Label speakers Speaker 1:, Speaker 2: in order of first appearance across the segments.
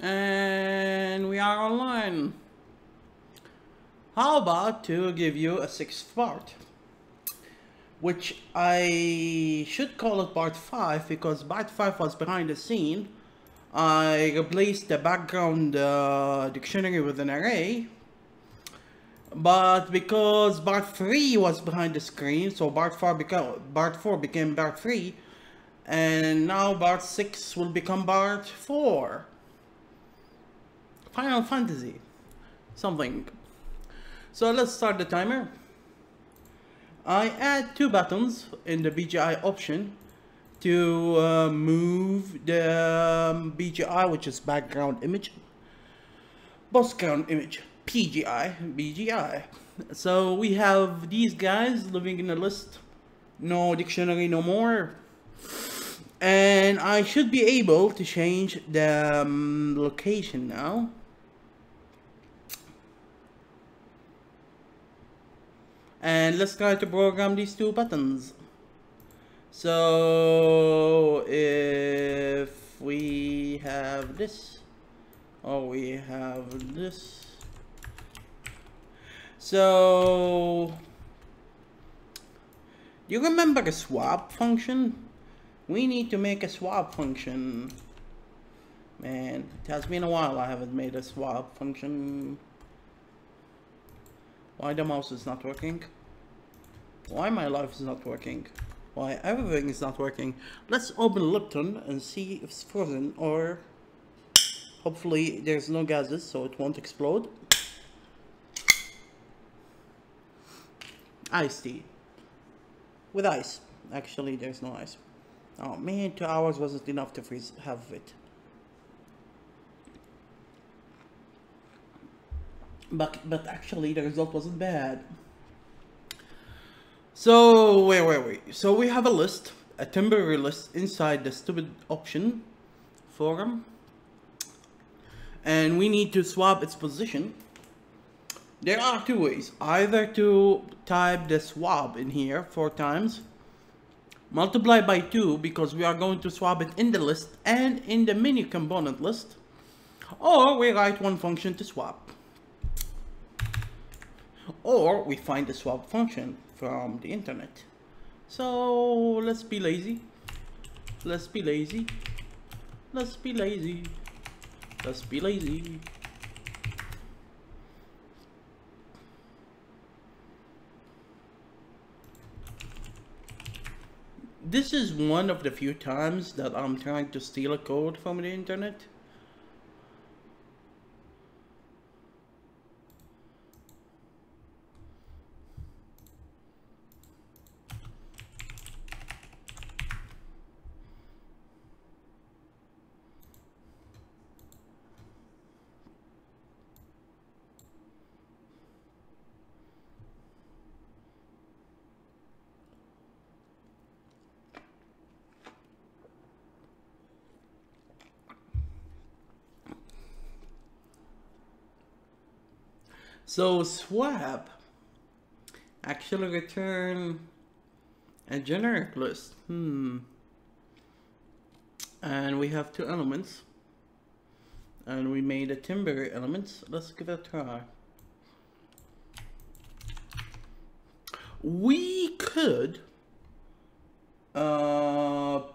Speaker 1: And we are online. How about to give you a sixth part, which I should call it part 5 because part 5 was behind the scene. I replaced the background dictionary with an array, but because part 3 was behind the screen, so part 4 became part 3, and now part 6 will become part 4. Final Fantasy something. So let's start the timer. I add 2 buttons in the BGI option to move the BGI, which is background image, background image, PGI, BGI. So we have these guys living in a list, no dictionary no more. And I should be able to change the location now. And let's try to program these 2 buttons. So if we have this, or we have this, so you remember the swap function? We need to make a swap function. Man, it has been a while I haven't made a swap function. Why the mouse is not working? Why my life is not working? Why everything is not working? Let's open Lipton and see if it's frozen, or hopefully there's no gases so it won't explode. Iced tea. With ice. Actually there's no ice. Oh man, 2 hours wasn't enough to freeze half of it. But actually the result wasn't bad. So where were we? So we have a list, a temporary list inside the stupid option forum, and we need to swap its position. There are 2 ways: either to type the swap in here 4 times, multiply by 2 because we are going to swap it in the list and in the menu component list, or we write one function to swap, or we find the swap function from the internet. So let's be lazy. Let's be lazy. Let's be lazy. Let's be lazy. This is one of the few times that I'm trying to steal a code from the internet. So swap actually return a generic list. And we have 2 elements, and we made a temporary elements. Let's give it a try. We could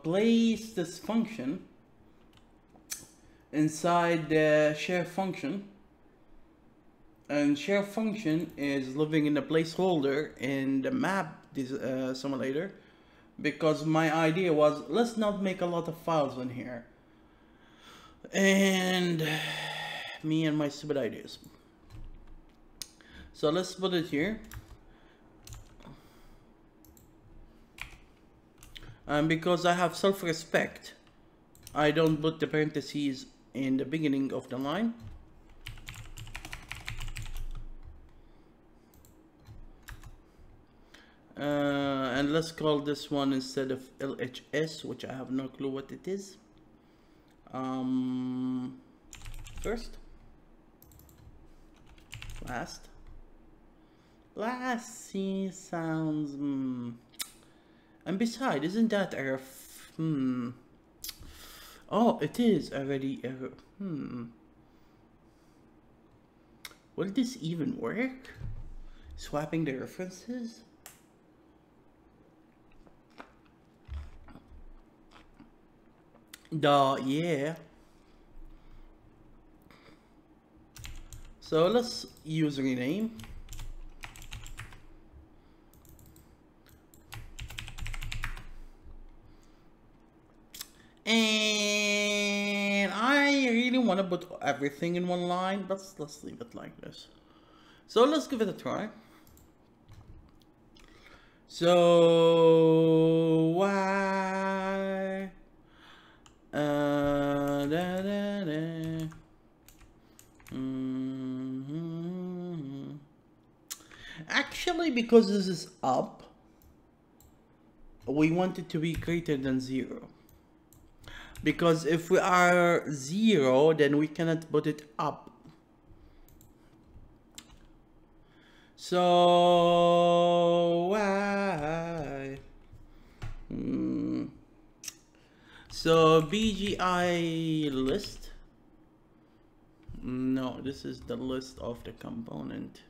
Speaker 1: place this function inside the share function, and share function is living in the placeholder in the map simulator, because my idea was let's not make a lot of files in here, and me and my stupid ideas. So let's put it here, and because I have self-respect, I don't put the parentheses in the beginning of the line. And let's call this one, instead of LHS, which I have no clue what it is, first, last. Last sounds, and besides, isn't that a Oh, it is already. Will this even work? Swapping the references? Yeah. So let's use rename. And I really want to put everything in one line, but let's leave it like this. So let's give it a try. So why? Da, da, da. Actually, because this is up, we want it to be greater than 0. Because if we are 0, then we cannot put it up. So why? So BGI list. No, this is the list of the component.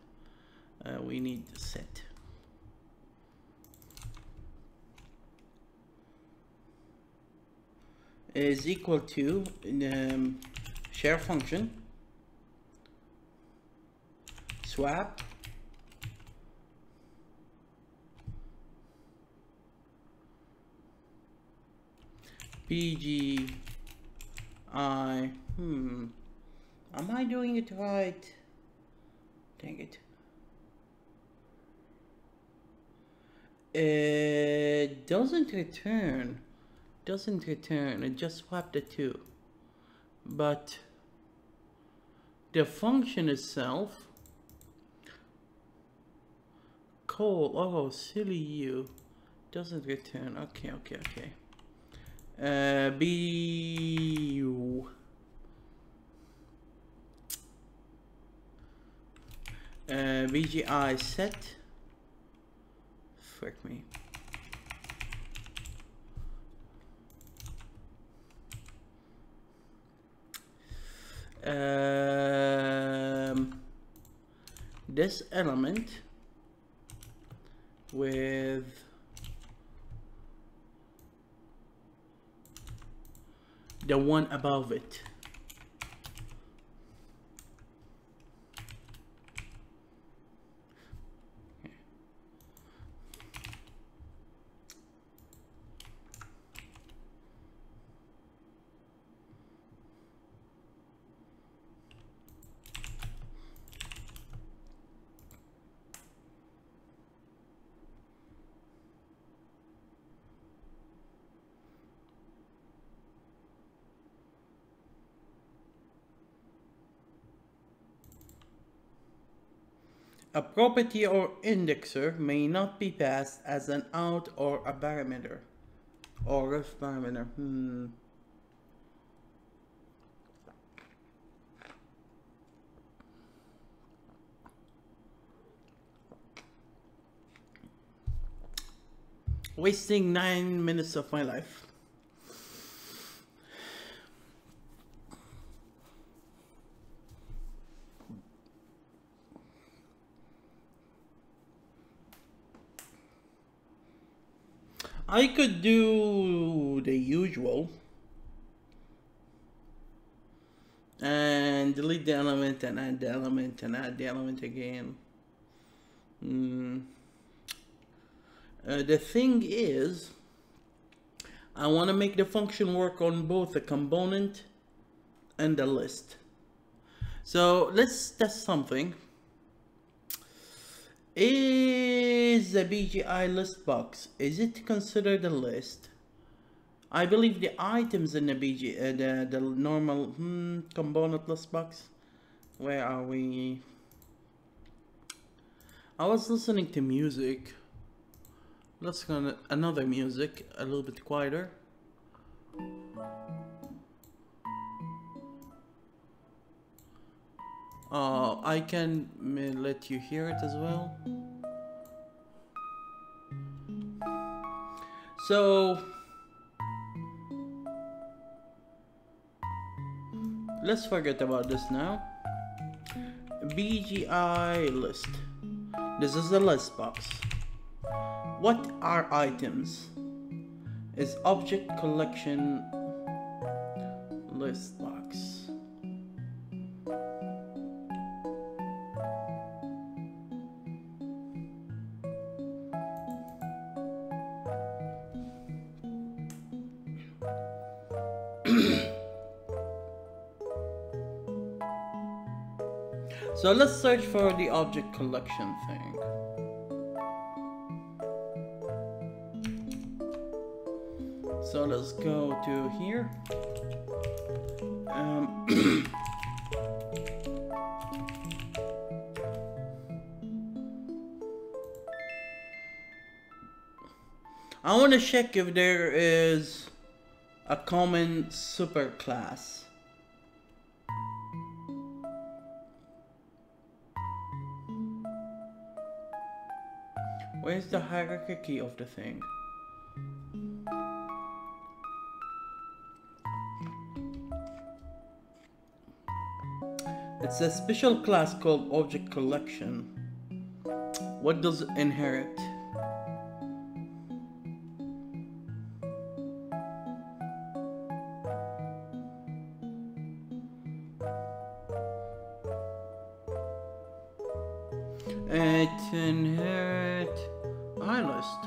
Speaker 1: We need the set. Is equal to share function swap BGI. Am I doing it right? Dang it. It doesn't return. It just swapped the two. But the function itself call, oh silly you, doesn't return. Okay. BU BGI set. Frick me. This element with the one above it. A property or indexer may not be passed as an out or a parameter or ref parameter. Wasting 9 minutes of my life. I could do the usual and delete the element and add the element and add the element again. The thing is, I want to make the function work on both the component and the list. So let's test something. Is the BGI list box, is it considered a list? I believe the items in the the normal component list box. Where are we? I was listening to music. Let's go another music, a little bit quieter. I can let you hear it as well. So let's forget about this now. BGI list. This is the list box. What are items? Is object collection list box. So let's search for the object collection thing. So let's go to here. I want to check if there is a common superclass. Where's the hierarchy of the thing? It's a special class called object collection. What does it inherit? It inherit iList.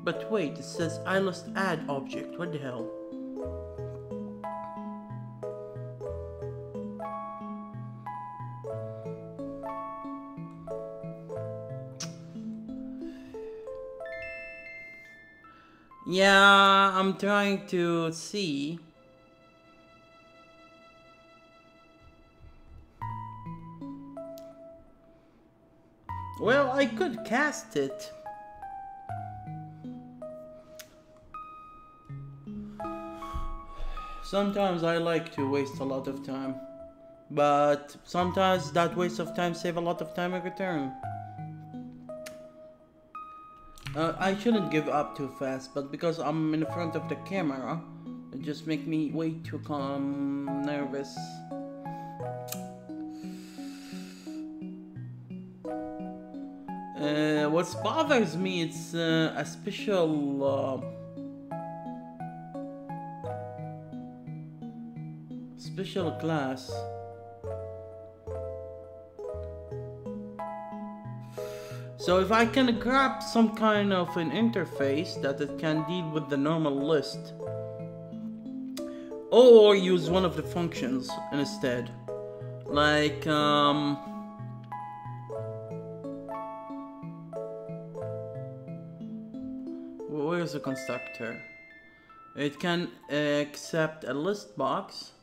Speaker 1: But wait, it says iList add object. What the hell? Yeah, I'm trying to see. Well, I could cast it. Sometimes I like to waste a lot of time, but sometimes that waste of time save a lot of time in return. I shouldn't give up too fast, but because I'm in front of the camera, it just makes me way too nervous. What bothers me, it's a special class. So if I can grab some kind of an interface that it can deal with the normal list, or use one of the functions instead, like where's the constructor? It can accept a list box,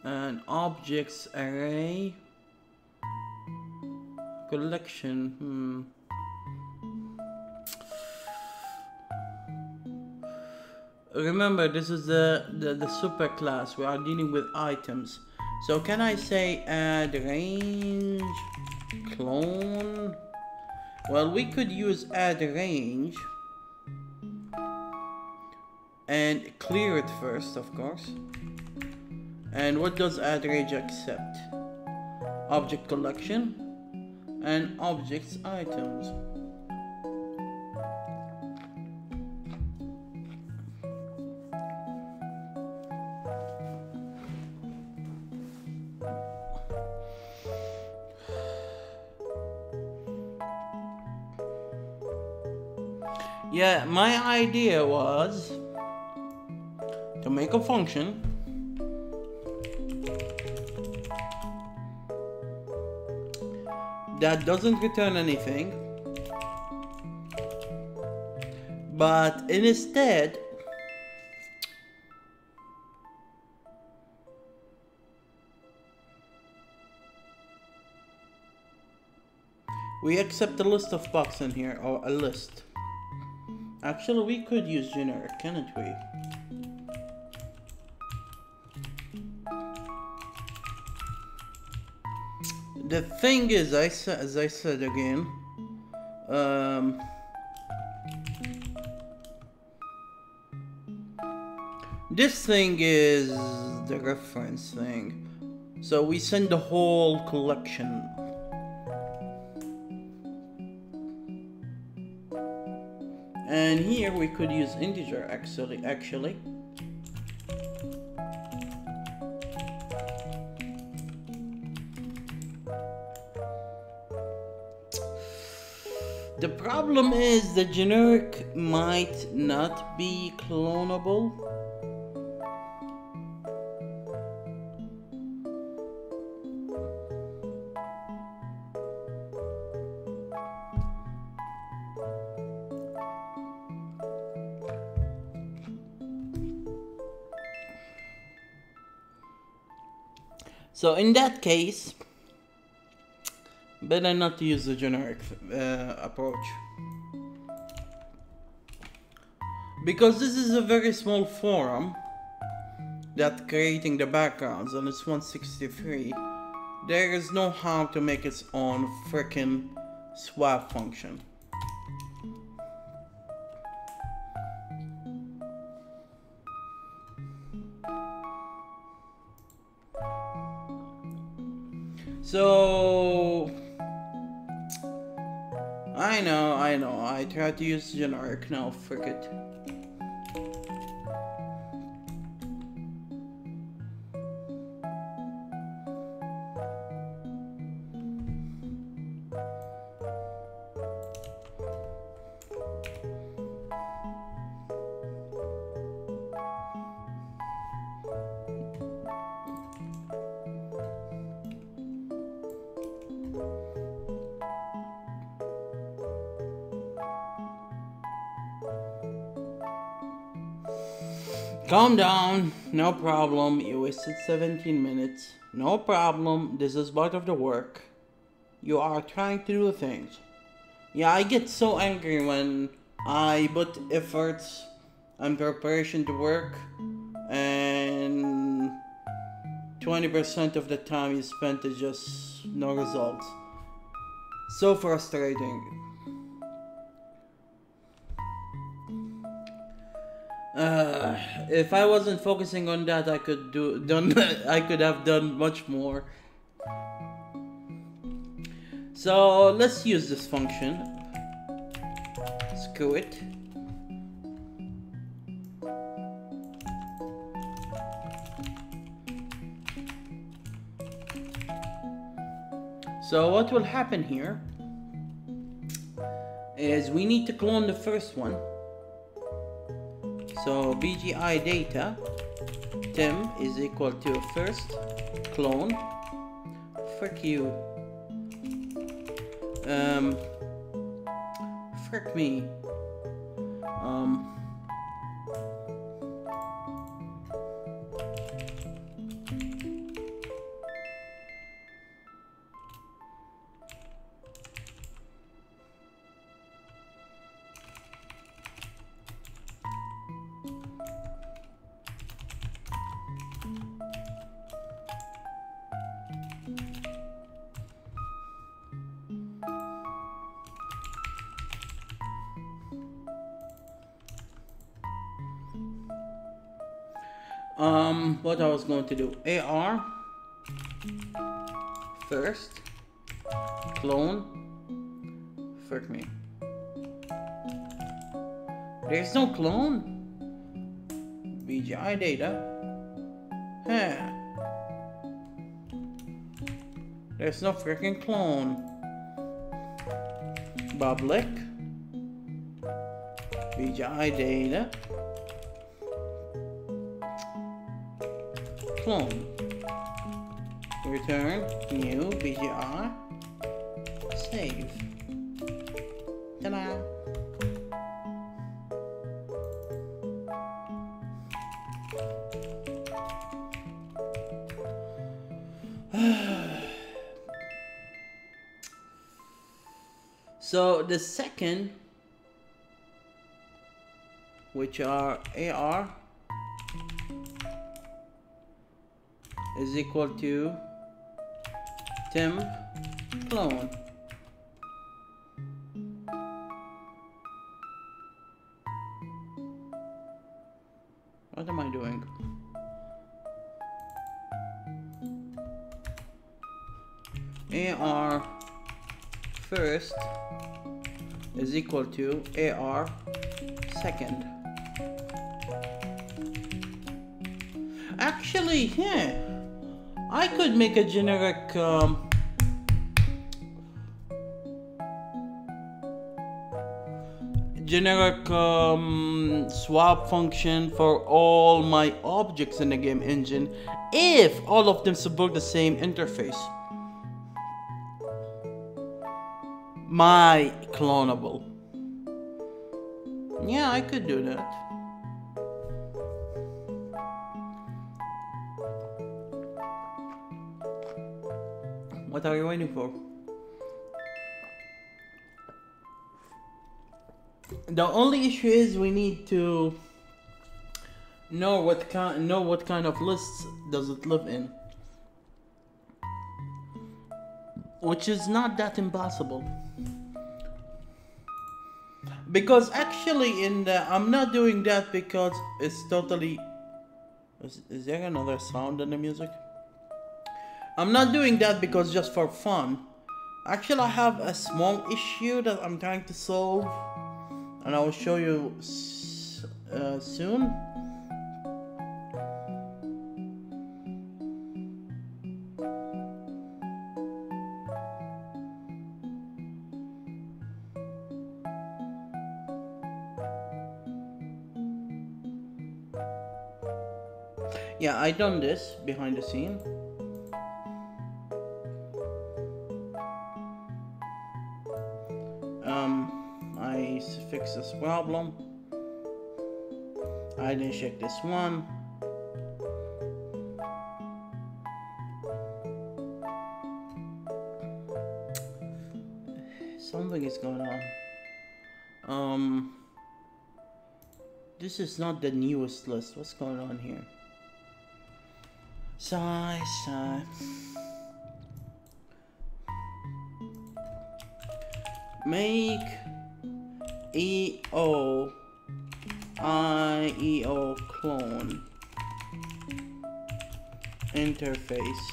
Speaker 1: an objects array, collection. Remember, this is the super class. We are dealing with items. So can I say add range, clone? Well, we could use add range and clear it first, of course. And what does add range accept? Object collection and objects items. Yeah, my idea was to make a function that doesn't return anything, but instead we accept a list of boxes in here, or a list. Actually, we could use generic, can't we? The thing is, as I said again, This thing is the reference thing. So we send the whole collection. And here we could use integer actually. The problem is the generic might not be clonable. So in that case, better not to use the generic approach. Because this is a very small forum that creating the backgrounds, and it's 163. There is no how to make its own frickin' swap function. So I know, I tried to use generic, now frick it. Calm down, no problem. You wasted 17 minutes. No problem, this is part of the work. You are trying to do things. Yeah, I get so angry when I put efforts and preparation to work and 20% of the time you spent is just no results. So frustrating. If I wasn't focusing on that, I could have done much more. So let's use this function. Screw it. So what will happen here is we need to clone the first one. So BGI data Tim is equal to first clone. Frick you. Frick me. What I was going to do, AR first clone. Frick me. There's no clone. BGI data. Huh. There's no freaking clone. Public BGI data clone. Return new BGI. Save. Ta-da! So the second, which are AR, is equal to Tim clone. What am I doing? AR first is equal to AR second. Actually, yeah, I could make a generic swap function for all my objects in the game engine if all of them support the same interface. My clonable. Yeah, I could do that. What are you waiting for? The only issue is we need to know what kind of lists does it live in, which is not that impossible. Because actually I'm not doing that because it's totally... Is there another sound in the music? I'm not doing that because just for fun. Actually, I have a small issue that I'm trying to solve, and I will show you soon. Yeah, I done this behind the scene. I fix this problem. I didn't check this one. Something is going on. This is not the newest list. What's going on here? Size. Make IEO clone interface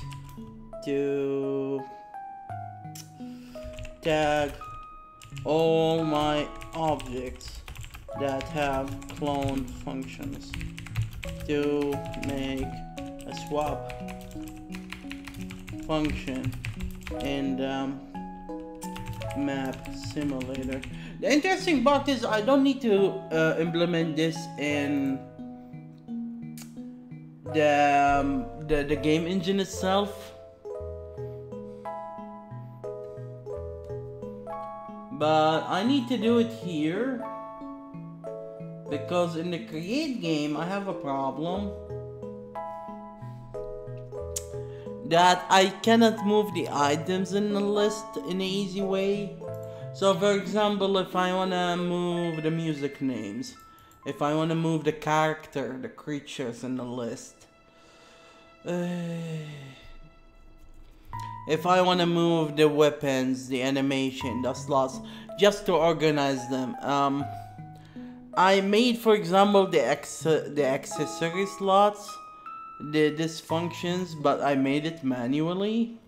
Speaker 1: to tag all my objects that have clone functions to make a swap function in the map simulator. The interesting part is I don't need to implement this in the game engine itself, but I need to do it here because in the create game I have a problem that I cannot move the items in the list in an easy way. So for example, if I want to move the music names, if I want to move the character, the creatures in the list, if I want to move the weapons, the animation, the slots, just to organize them, I made, for example, the accessory slots, these functions, but I made it manually.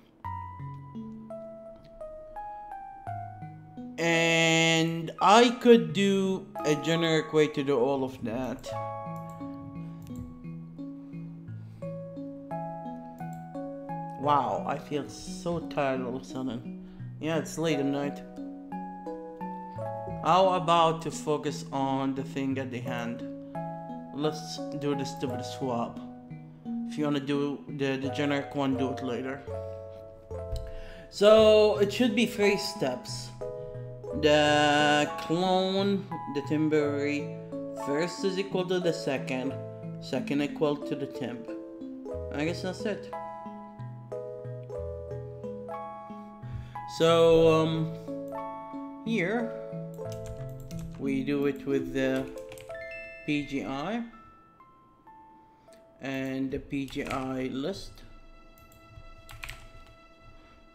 Speaker 1: And I could do a generic way to do all of that. Wow, I feel so tired all of a sudden. Yeah, it's late at night. How about to focus on the thing at the hand? Let's do the stupid swap. If you want to do the generic one, do it later. So it should be 3 steps. The clone, the temporary, first is equal to the second equal to the temp. I guess that's it. So here we do it with the PGI and the PGI list,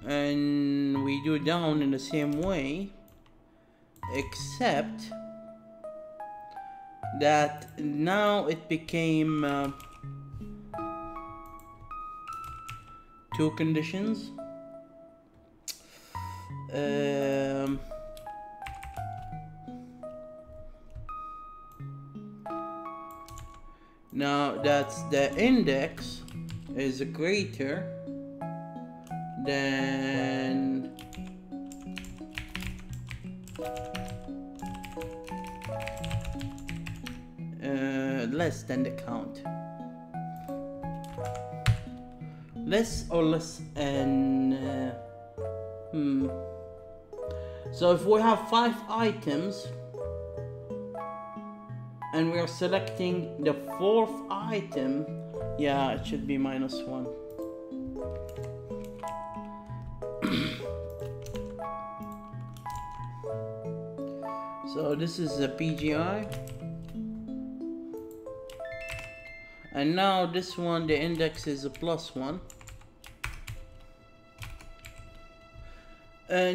Speaker 1: and we do it down in the same way, except that now it became two conditions. Now that's the index is greater than less than the count. Less or less than So if we have 5 items and we are selecting the 4th item, yeah, it should be -1. So this is a PGI. And now this one, the index is a +1.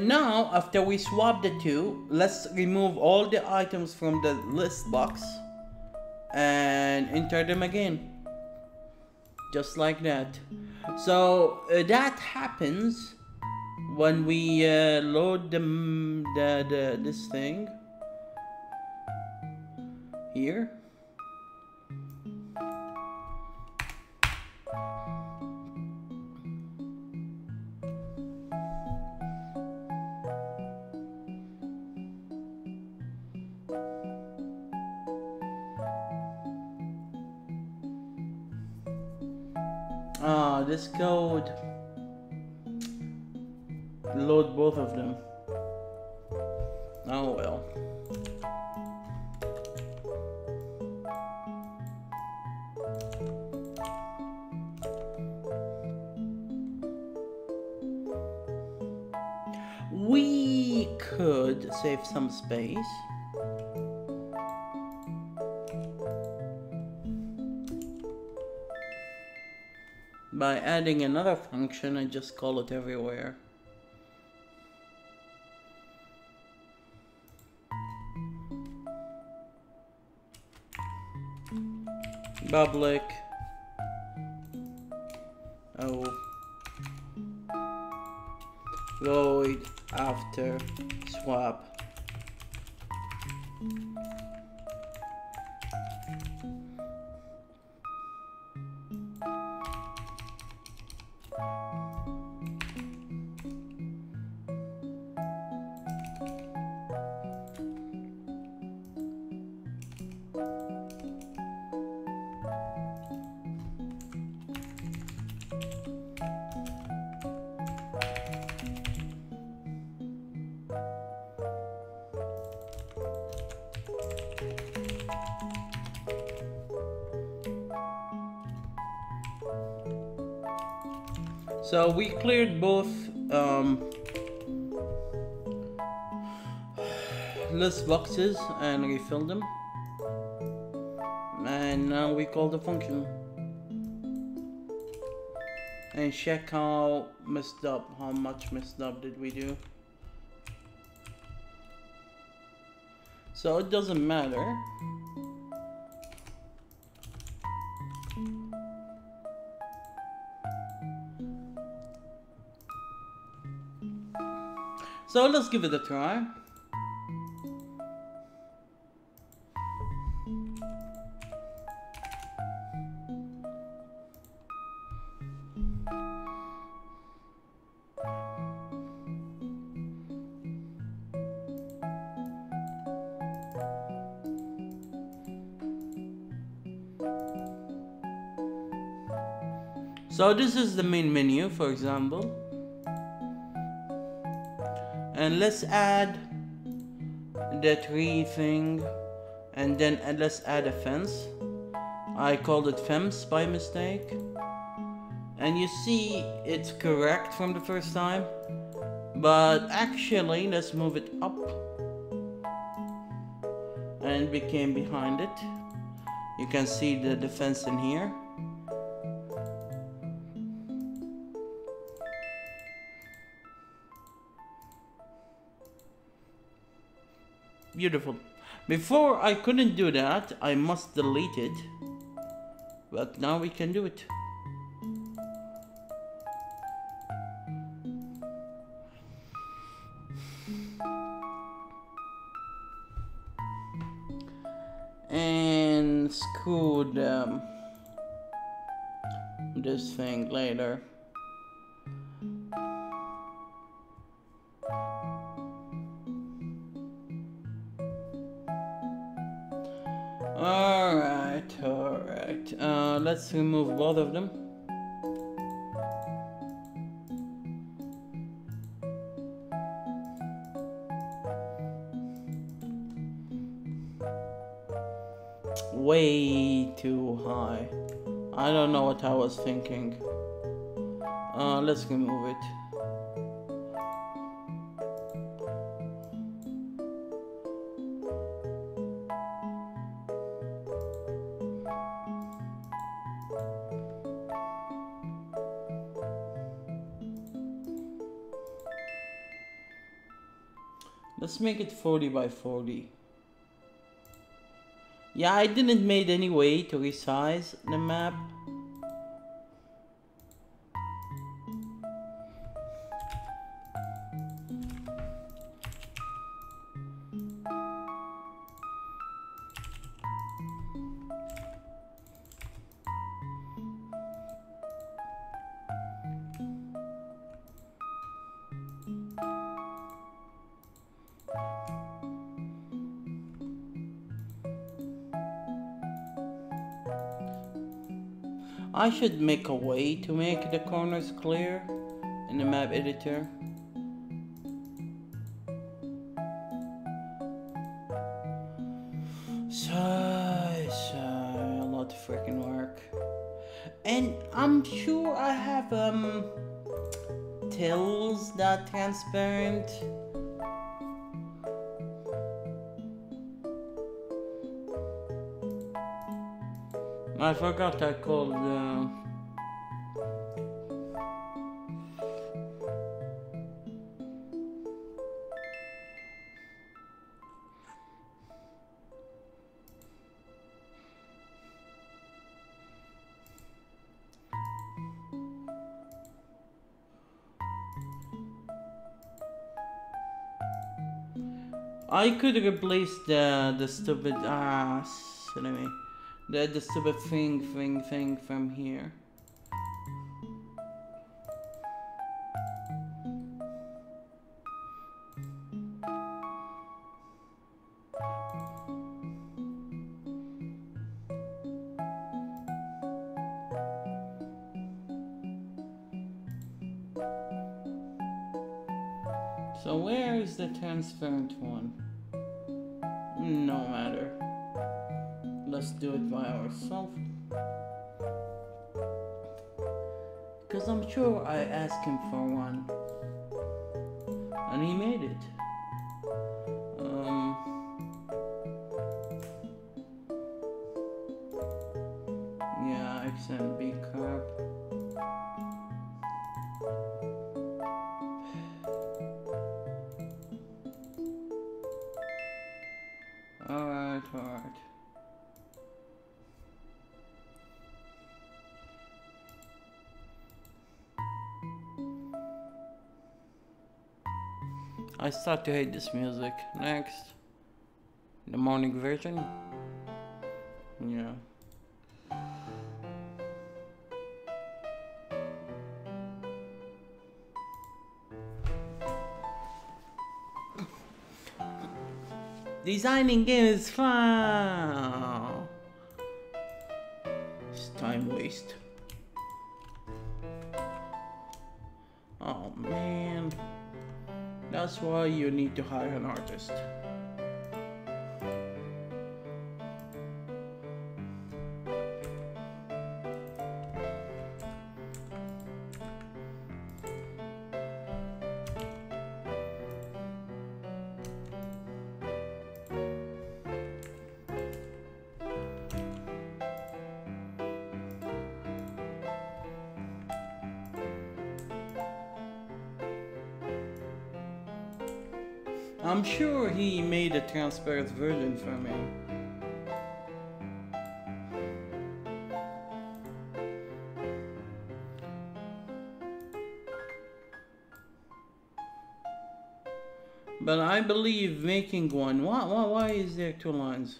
Speaker 1: Now, after we swap the two, let's remove all the items from the list box and enter them again. Just like that. So that happens when we load this thing here. This code load both of them. Oh well. We could save some space. By adding another function and just call it everywhere. Public void after swap. So we cleared both list boxes and refilled them, and now we call the function and check how much messed up did we do. So it doesn't matter. So let's give it a try. So this is the main menu, for example. And let's add the tree thing, and then let's add a fence. I called it fence by mistake. And you see it's correct from the first time. But actually, let's move it up. And it became behind it. You can see the fence in here. Beautiful. Before I couldn't do that, I must delete it. But now we can do it. And screw this thing later. Alright. Let's remove both of them. Way too high. I don't know what I was thinking. Let's remove it. Let's make it 40 by 40. Yeah, I didn't made any way to resize the map. I should make a way to make the corners clear in the map editor. So a lot of freaking work. And I'm sure I have tills that transparent. I forgot I called I could replace the stupid anyway. The stupid thing from here. So where is the transparent one? No matter. Let's do it by ourselves. Because I'm sure I asked him for one. And he made it. Yeah, X and B crap. Alright. I start to hate this music. Next. The morning version. Yeah. Designing game is fun. It's time waste. Oh man. That's why you need to hire an artist. I'm sure he made a transparent version for me. But I believe making one. Why is there 2 lines?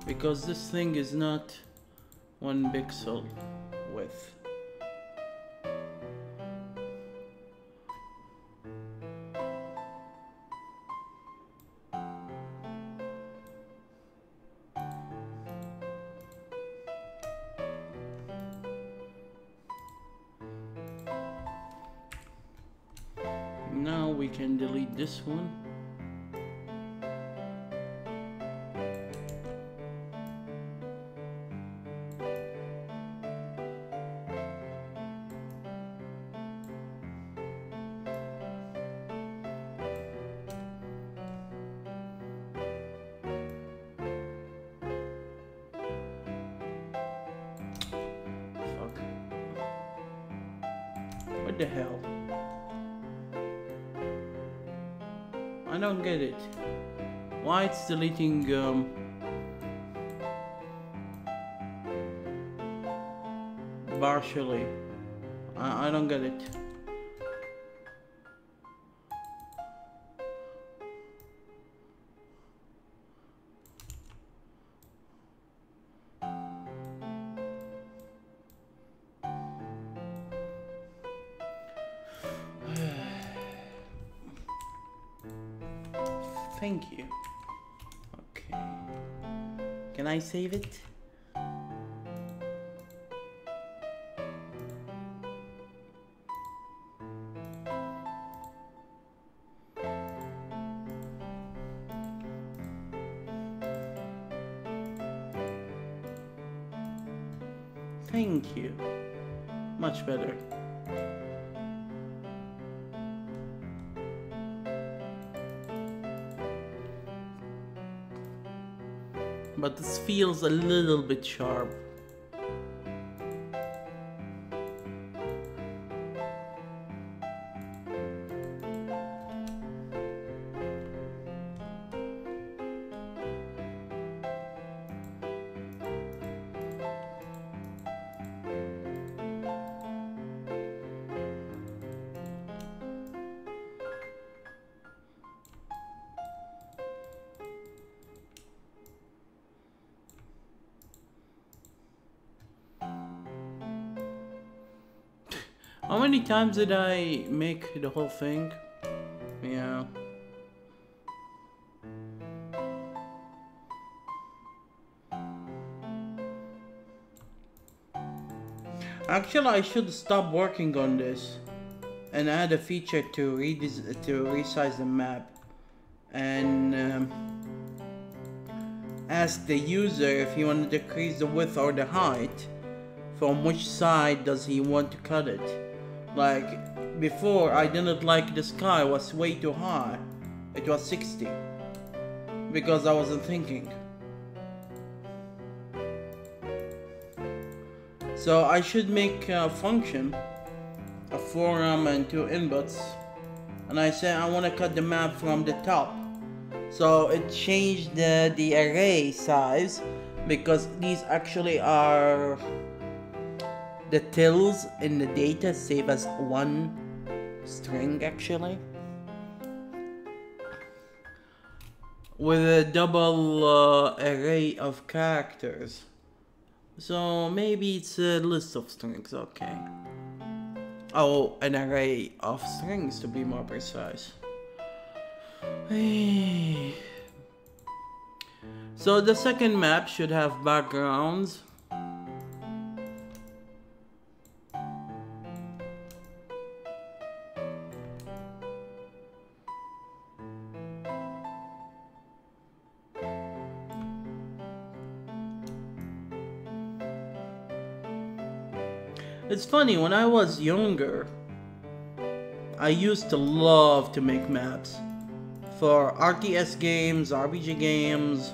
Speaker 1: Because this thing is not 1 pixel width. Now we can delete this one. Fuck. What the hell? I don't get it. Why it's deleting partially? I don't get it. Thank you. Okay. Can I save it? Thank you. Much better. But this feels a little bit sharp. How many times did I make the whole thing? Yeah. Actually, I should stop working on this and add a feature to resize the map and ask the user if he want to decrease the width or the height. From which side does he want to cut it? Like before, I didn't like the sky was way too high. It was 60 because I wasn't thinking. So I should make a function, a forum and 2 inputs, and I say I want to cut the map from the top. So it changed the array size because these actually are the tills in the data save as 1 string actually, with a double array of characters. So maybe it's a list of strings, okay. Oh, an array of strings to be more precise. So the second map should have backgrounds. It's funny, when I was younger, I used to love to make maps for RTS games, RPG games,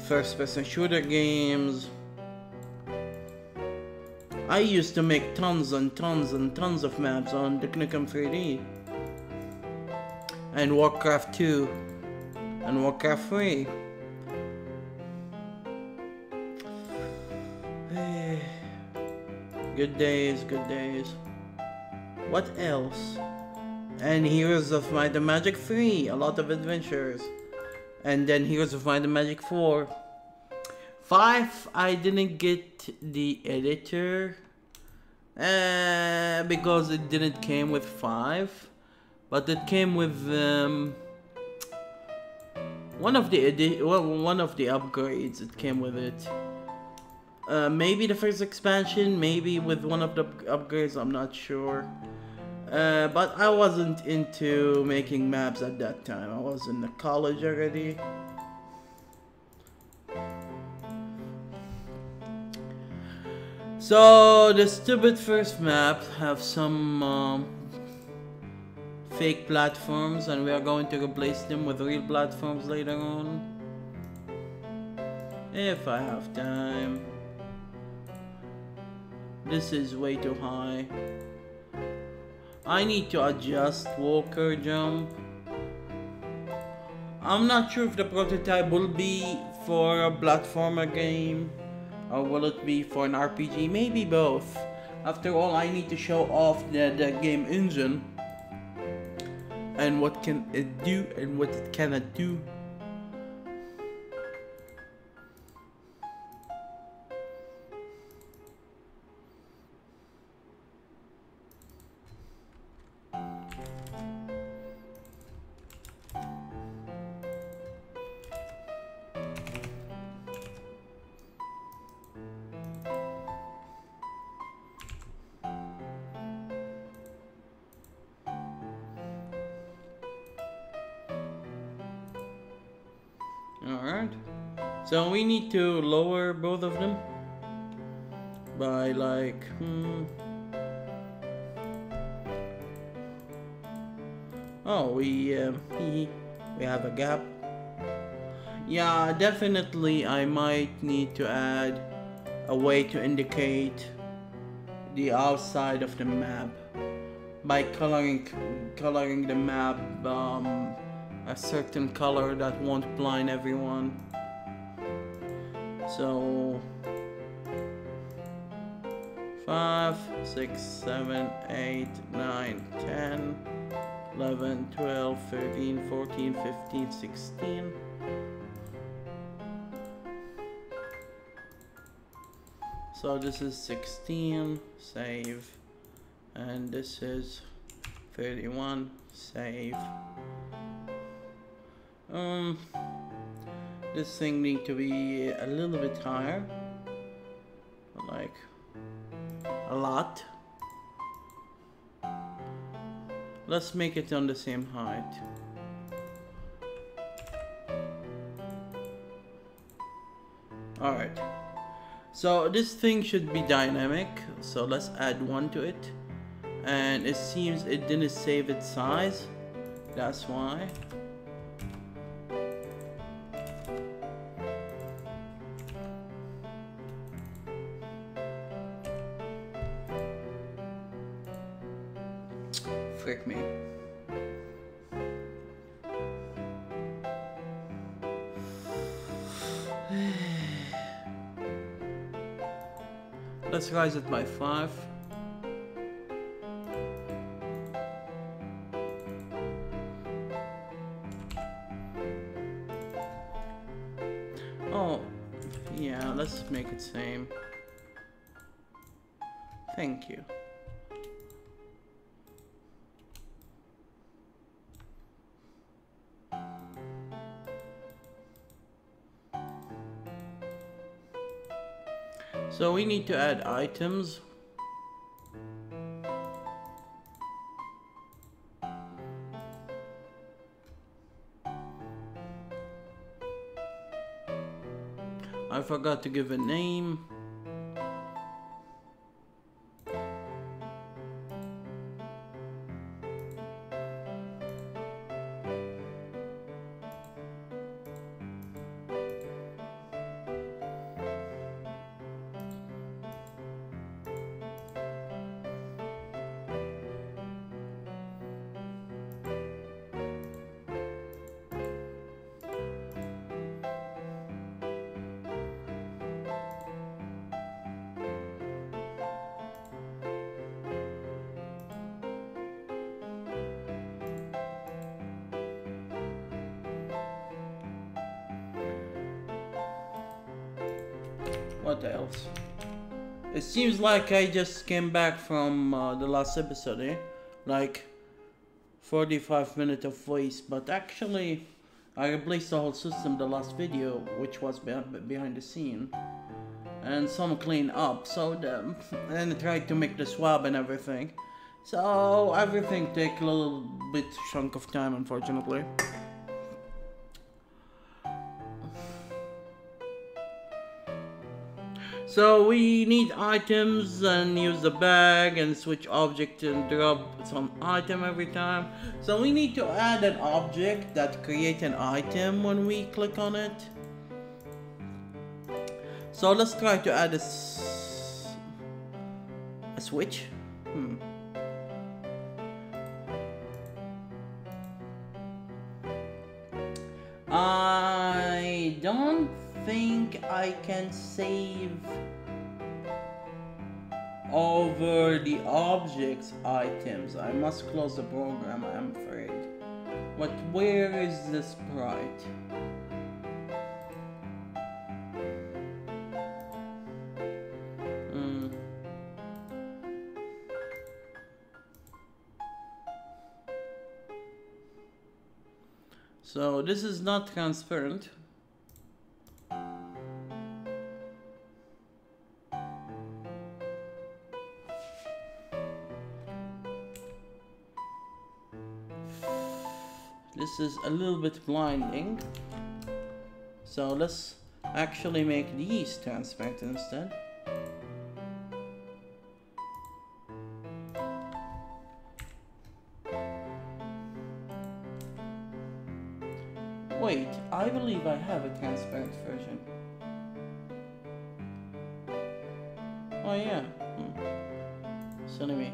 Speaker 1: first-person shooter games. I used to make tons and tons and tons of maps on Duke Nukem 3D. and Warcraft 2 and Warcraft 3. Good days, good days. What else? And Heroes of Might and Magic 3, a lot of adventures. And then Heroes of Might and Magic 4. 5, I didn't get the editor because it didn't came with 5, but it came with one of the upgrades. It came with it. Maybe the first expansion, maybe with one of the upgrades, I'm not sure. But I wasn't into making maps at that time. I was in the college already. So the stupid first map have some fake platforms, and we are going to replace them with real platforms later on, if I have time. This is way too high. I need to adjust walker jump. I'm not sure if the prototype will be for a platformer game or will it be for an RPG. Maybe both. After all, I need to show off the game engine and what can it do and what it cannot do. Alright, so we need to lower both of them by like oh, we have a gap. Yeah, definitely I might need to add a way to indicate the outside of the map by coloring the map a certain color that won't blind everyone. So 5, 6, 7, 8, 9, 10, 11, 12, 13, 14, 15, 16. So this is 16, save, and this is 31, save. This thing need to be a little bit higher, like a lot. Let's make it on the same height. Alright, so this thing should be dynamic, so let's add 1 to it. And it seems it didn't save its size, that's why. Frick me. Let's rise it by 5. Oh, yeah, let's make it same. Thank you. So we need to add items. I forgot to give a name. What else? It seems like I just came back from the last episode, eh? Like 45 minutes of voice, but actually I replaced the whole system the last video, which was behind the scene, and some clean up, and I tried to make the swab and everything. So everything take a little bit chunk of time, unfortunately. So we need items and use the bag and switch object and drop some item every time. So we need to add an object that creates an item when we click on it. So let's try to add a switch. I don't think I can save over the objects items. I must close the program, I'm afraid. But where is the sprite? So this is not transparent. This is a little bit blinding. So let's actually make these transparent instead. Wait, I believe I have a transparent version. Oh yeah. Silly me.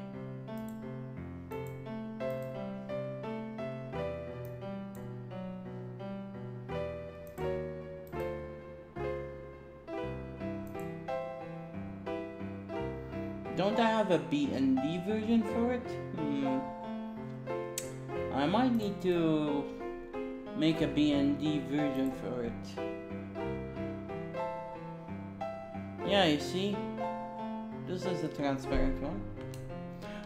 Speaker 1: Don't I have a B&D version for it? I might need to make a B&D version for it. Yeah, you see? This is a transparent one.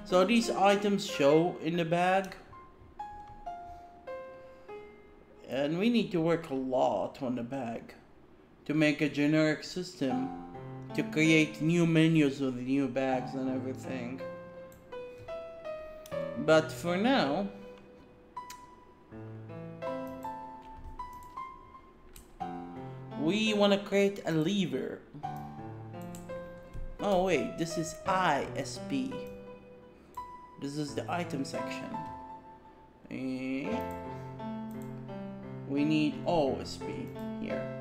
Speaker 1: So these items show in the bag. And we need to work a lot on the bag to make a generic system to create new menus with new bags and everything. But for now, we want to create a lever. Oh wait, this is ISP. This is the item section. We need OSP here.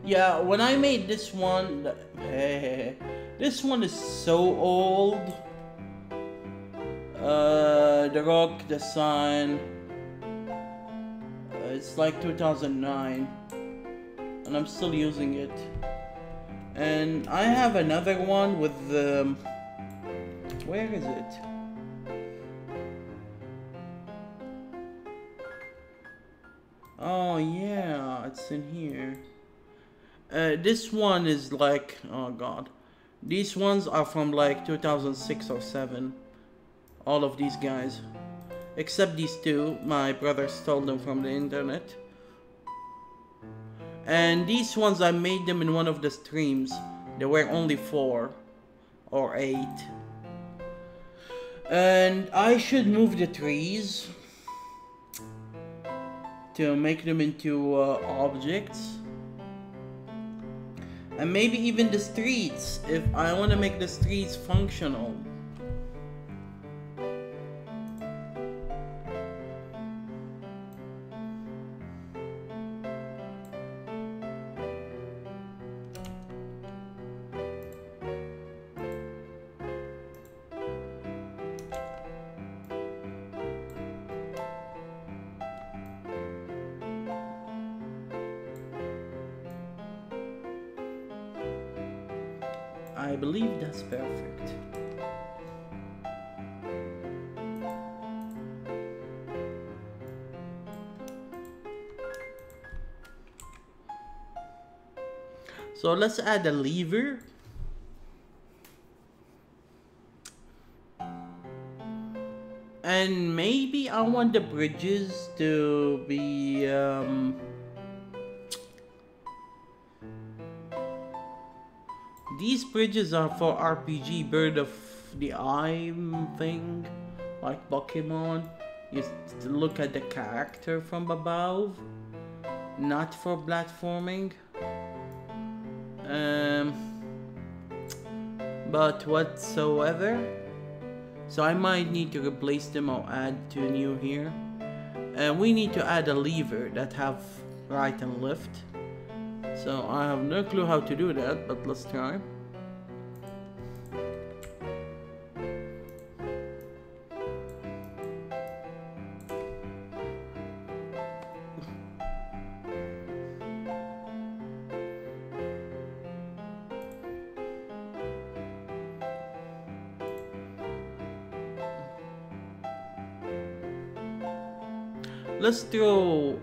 Speaker 1: Yeah, when I made this one, this one is so old. The rock, the sun, it's like 2009, and I'm still using it. And I have another one with the, where is it? Oh yeah, it's in here. This one is like, oh god, these ones are from like 2006 or 7. All of these guys, except these two, my brother stole them from the internet. And these ones, I made them in one of the streams. There were only 4 or 8. And I should move the trees to make them into objects. And maybe even the streets, if I want to make the streets functional. I believe that's perfect. So let's add a lever. And maybe I want the bridges to be these bridges are for RPG bird of the eye thing, like Pokemon. You look at the character from above, not for platforming. But whatsoever. So I might need to replace them or add two new here. And we need to add a lever that have right and left. So I have no clue how to do that, but let's try. Let's throw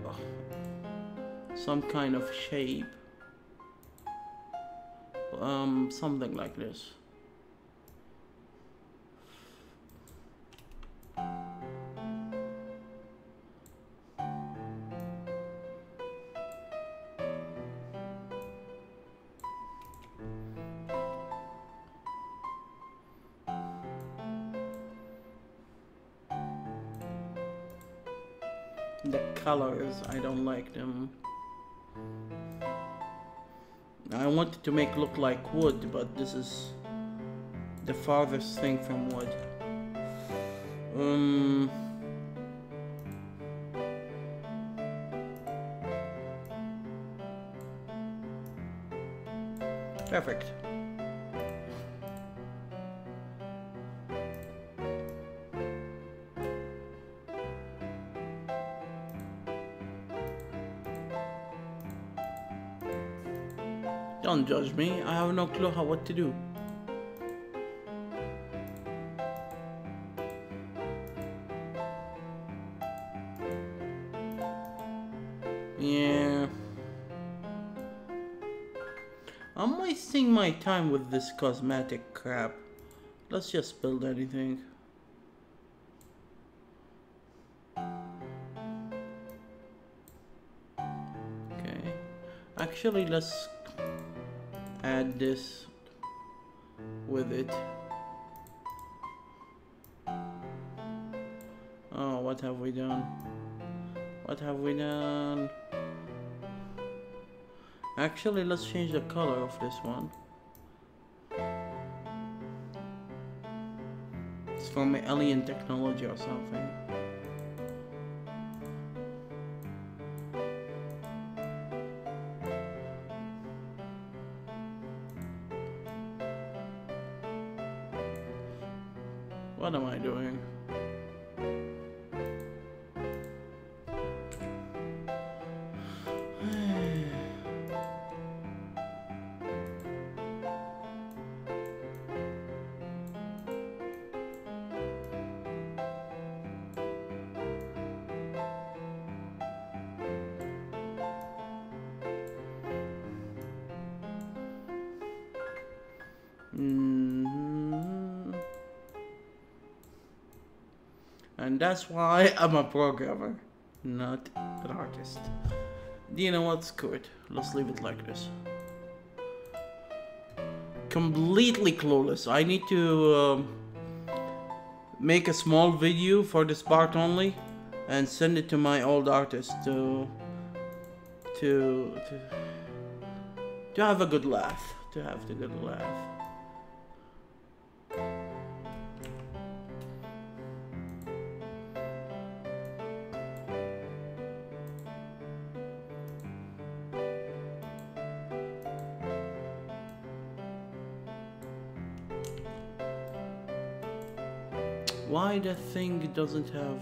Speaker 1: some kind of shape. Something like this. The colors, I don't like them. I wanted to make look like wood, but this is the farthest thing from wood. Perfect. Don't judge me, I have no clue what to do. Yeah. I'm wasting my time with this cosmetic crap. Let's just build anything. Okay. Actually, let's add this with it. Oh, what have we done? What have we done? Actually, let's change the color of this one. It's from alien technology or something. What am I doing? And that's why I'm a programmer, not an artist. Do you know what? Screw it. Let's leave it like this. Completely clueless. I need to make a small video for this part only and send it to my old artist to have a good laugh. To have the good laugh. Why that thing doesn't have...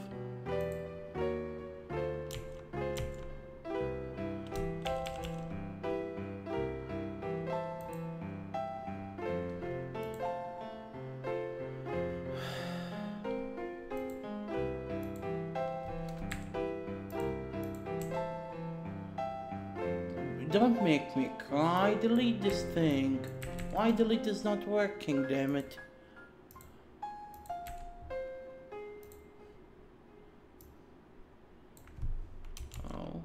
Speaker 1: Don't make me cry. Delete this thing. Why delete is not working, damn it. Oh.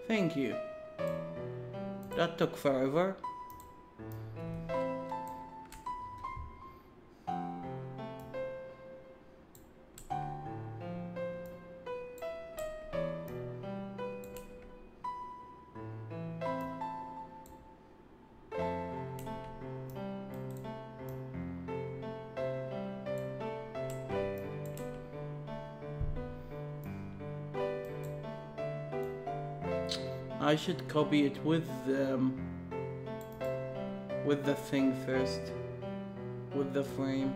Speaker 1: Thank you. That took forever. I should copy it with the thing first, with the frame.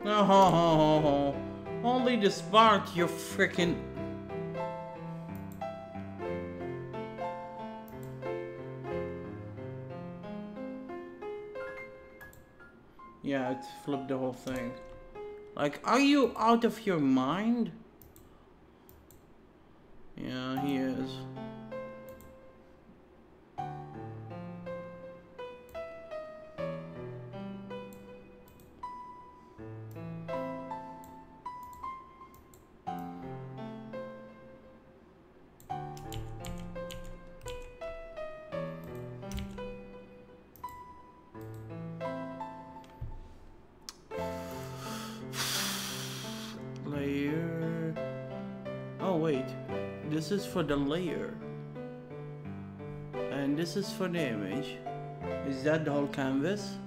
Speaker 1: Oh, only this part, you freaking. Yeah, it flipped the whole thing. Like, are you out of your mind? Yeah, he is. Layer. Oh wait, this is for the layer, and this is for the image. Is that the whole canvas?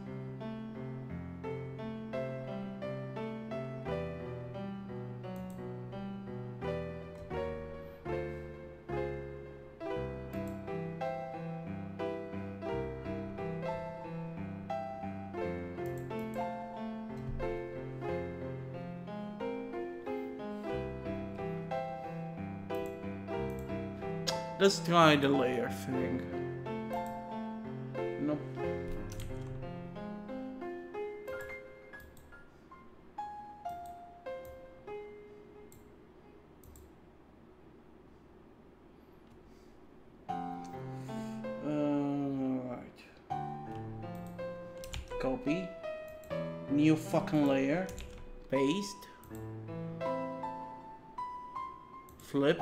Speaker 1: Let's try the layer thing. Nope. Right. Copy. New fucking layer. Paste. Flip.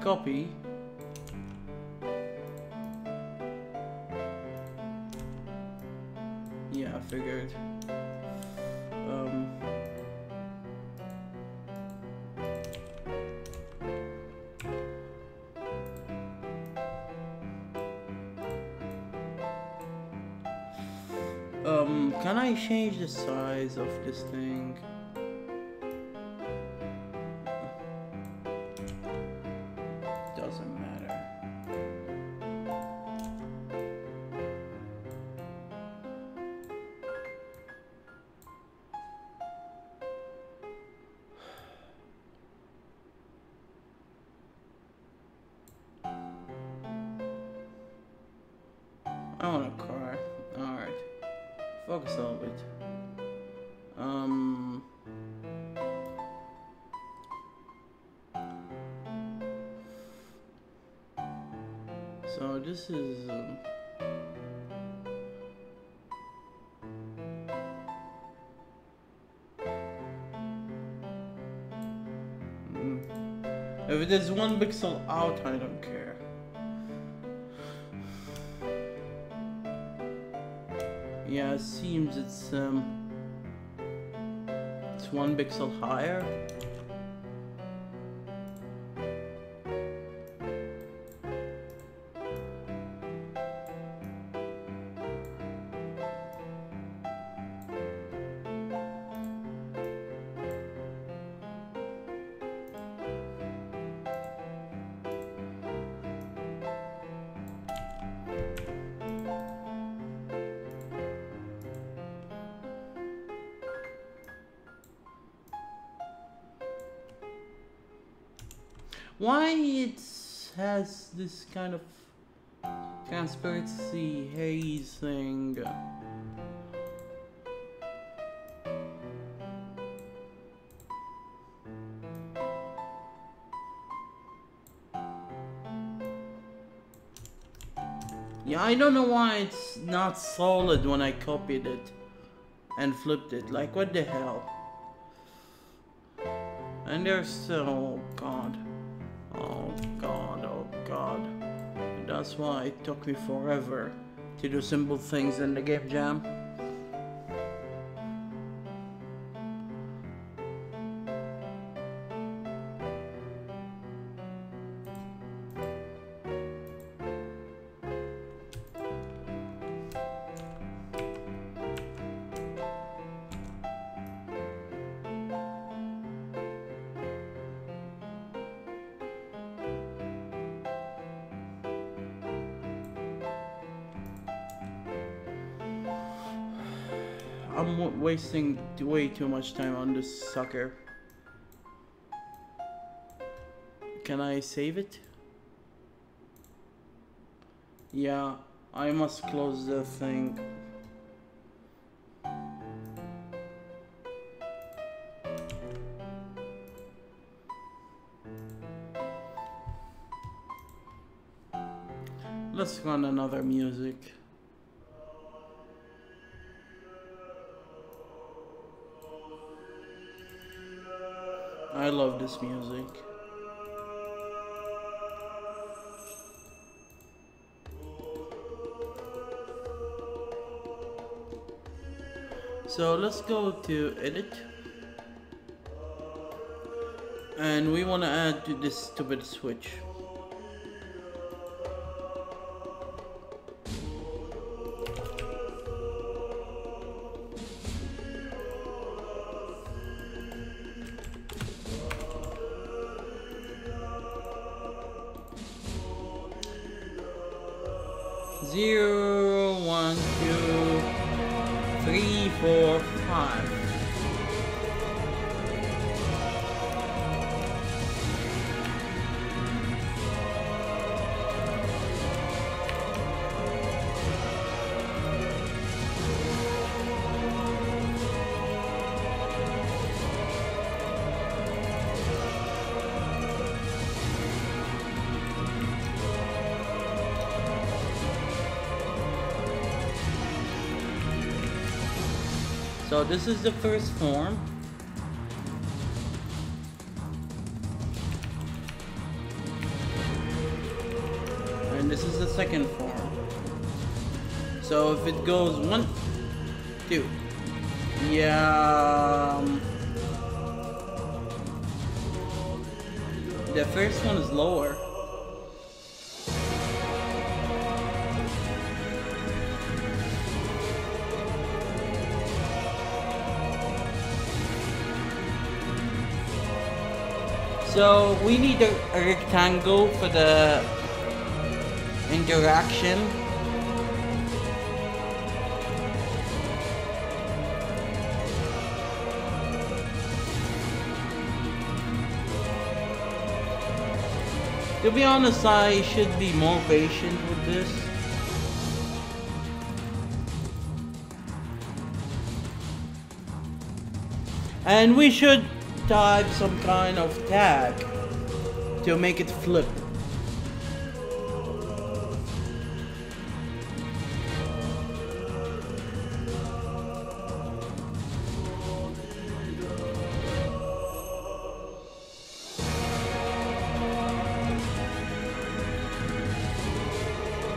Speaker 1: Copy. Yeah, I figured. Can I change the size of this thing? Doesn't matter. I wanna cry. Alright. Focus a little bit. So this is if it is 1 pixel out, I don't care. Yeah, it seems it's 1 pixel higher. Why it has this kind of transparency haze thing? Yeah, I don't know why it's not solid when I copied it and flipped it. Like, what the hell? And there's still, oh god. Oh god, oh god. That's why it took me forever to do simple things in the game jam. I'm wasting way too much time on this sucker. Can I save it? Yeah, I must close the thing. Let's run another music. I love this music. So let's go to edit. And we want to add to this stupid switch. Zero, 1, 2, 3, 4, 5. So this is the first form. And this is the second form. So if it goes 1, 2. Yeah. The first one is lower. So we need a rectangle for the interaction. To be honest, I should be more patient with this. And we should type some kind of tag to make it flip.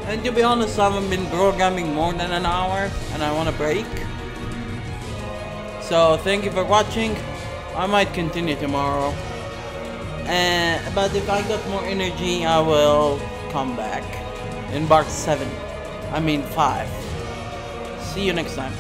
Speaker 1: And to be honest, I haven't been programming more than an hour and I want a break. So thank you for watching. I might continue tomorrow, but if I got more energy, I will come back in part 7. I mean 5. See you next time.